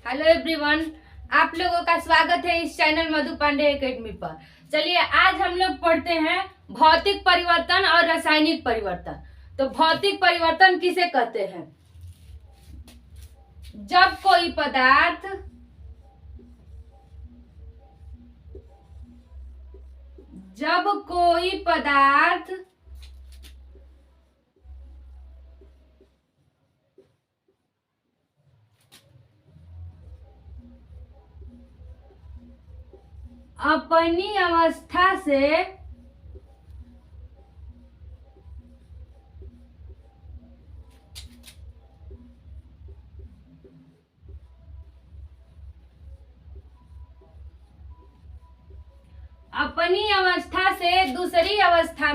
Hello everyone, आप लोगों का स्वागत है इस चैनल मधु पांडे एकेडमी पर। चलिए आज हम लोग पढ़ते हैं भौतिक परिवर्तन और रासायनिक परिवर्तन। तो भौतिक परिवर्तन किसे कहते हैं? जब कोई पदार्थ अपनी अवस्था से दूसरी अवस्था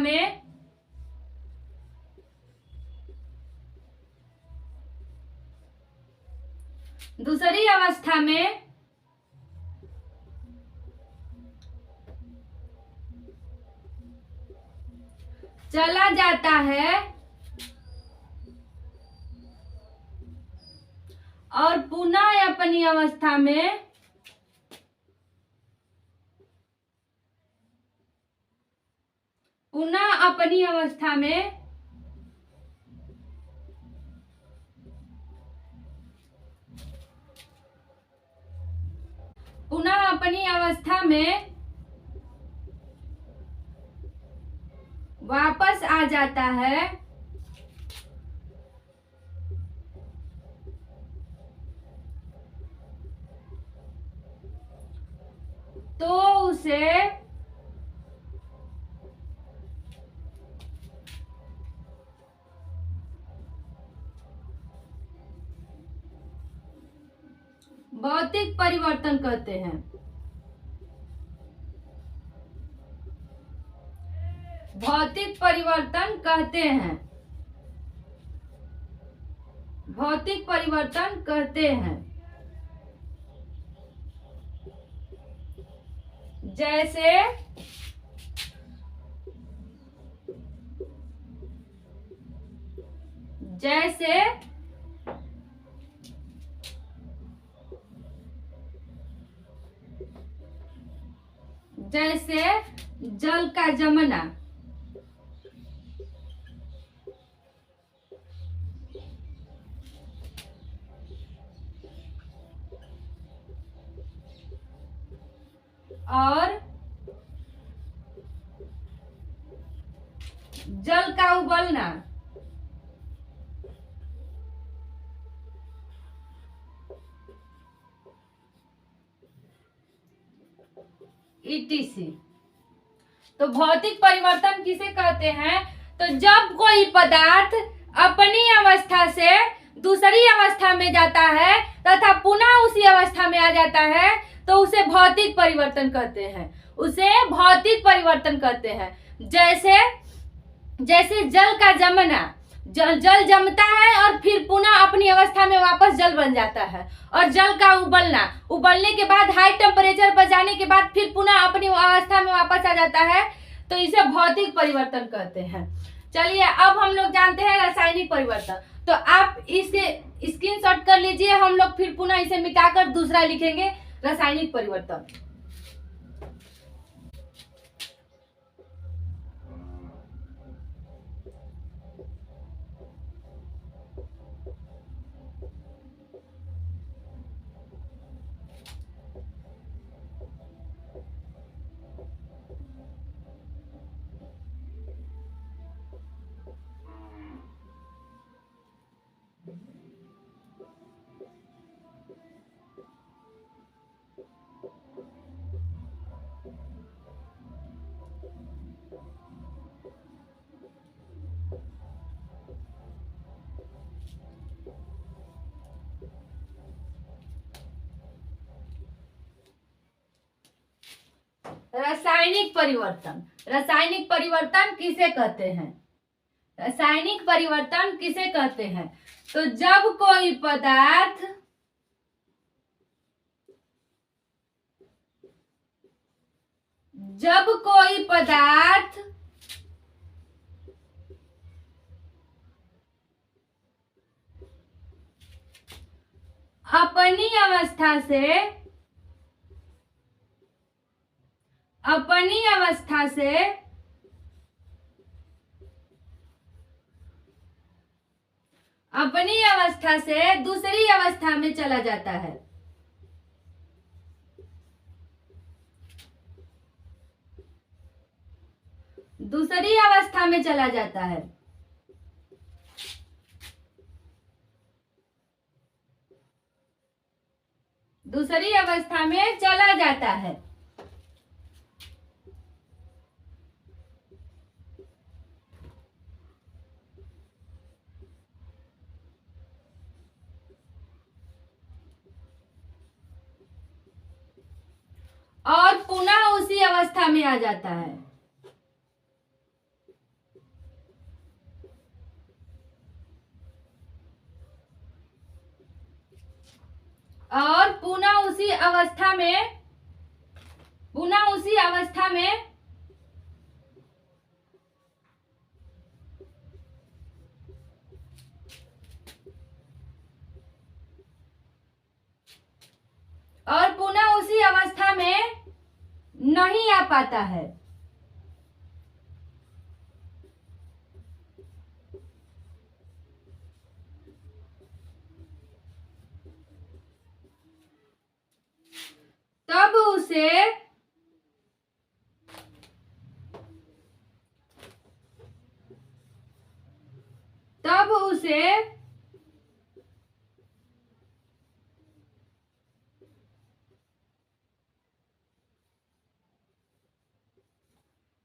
में चला जाता है और पुनः अपनी अवस्था में वापस आ जाता है, तो उसे भौतिक परिवर्तन कहते हैं। भौतिक परिवर्तन कहते हैं। जैसे जल का जमना, और जल का उबलना, etc। तो भौतिक परिवर्तन किसे कहते हैं? तो जब कोई पदार्थ अपनी अवस्था से दूसरी अवस्था में जाता है तथा पुनः उसी अवस्था में आ जाता है तो उसे भौतिक परिवर्तन कहते हैं। जैसे जल का जमना, जल जमता है और फिर पुनः अपनी अवस्था में वापस जल बन जाता है, और जल का उबलने के बाद हाई टेम्परेचर पर जाने के बाद फिर पुनः अपनी अवस्था में वापस आ जाता है, तो इसे भौतिक परिवर्तन कहते हैं। चलिए अब हम लोग जानते हैं रासायनिक परिवर्तन। तो आप इसे स्क्रीनशॉट कर लीजिए, हम लोग फिर पुनः इसे मिटाकर दूसरा लिखेंगे, रासायनिक परिवर्तन। रासायनिक परिवर्तन किसे कहते हैं? रासायनिक परिवर्तन किसे कहते हैं? तो जब कोई पदार्थ अपनी अवस्था से दूसरी अवस्था में चला जाता है। दूसरी अवस्था में चला जाता है। दूसरी अवस्था में चला जाता है। और पुनः उसी अवस्था में आ जाता है। और पुनः उसी अवस्था में नहीं आ पाता है। तब उसे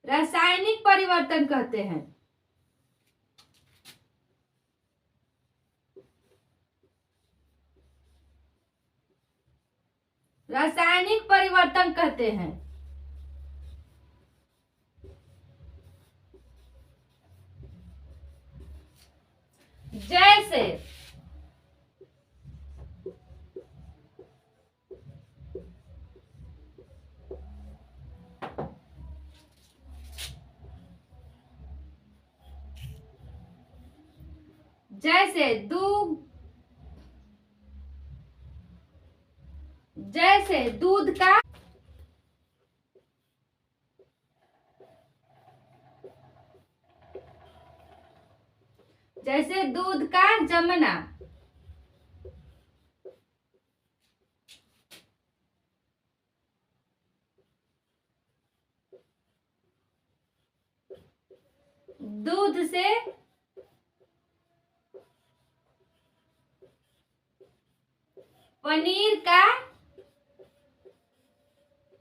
रासायनिक परिवर्तन कहते हैं। रासायनिक परिवर्तन कहते हैं। जैसे दूध का जमना। दूध से पनीर का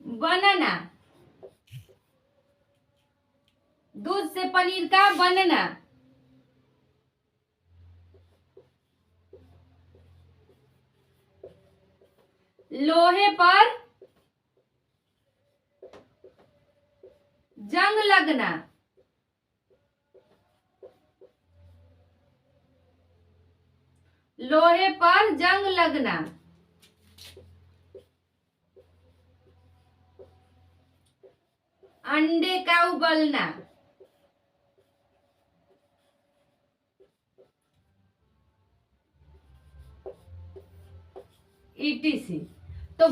बनना। दूध से पनीर का बनना। लोहे पर जंग लगना। लोहे पर जंग लगना। अंडे का उबलना। ETC। तो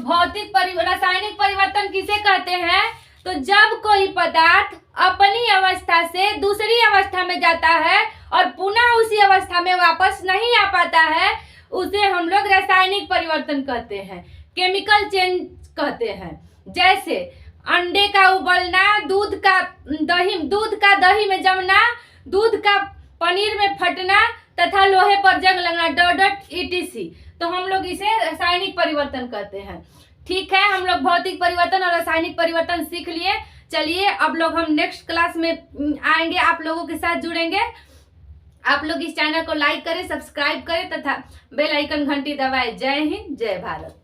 रासायनिक परिवर्तन किसे कहते हैं? तो जब कोई पदार्थ अपनी अवस्था से दूसरी अवस्था में जाता है और पुनः उसी अवस्था में वापस नहीं आ पाता है, उसे हम लोग रासायनिक परिवर्तन कहते हैं, केमिकल चेंज कहते हैं। जैसे अंडे का उबलना, दूध का दही में जमना, दूध का पनीर में फटना तथा लोहे पर जंग लगना, ETC। तो हम लोग इसे रासायनिक परिवर्तन कहते हैं। ठीक है, हम लोग भौतिक परिवर्तन और रासायनिक परिवर्तन सीख लिए। चलिए अब लोग हम नेक्स्ट क्लास में आएंगे, आप लोगों के साथ जुड़ेंगे। आप लोग इस चैनल को लाइक करें, सब्सक्राइब करें तथा बेल आइकन घंटी दबाएं। जय हिंद, जय भारत।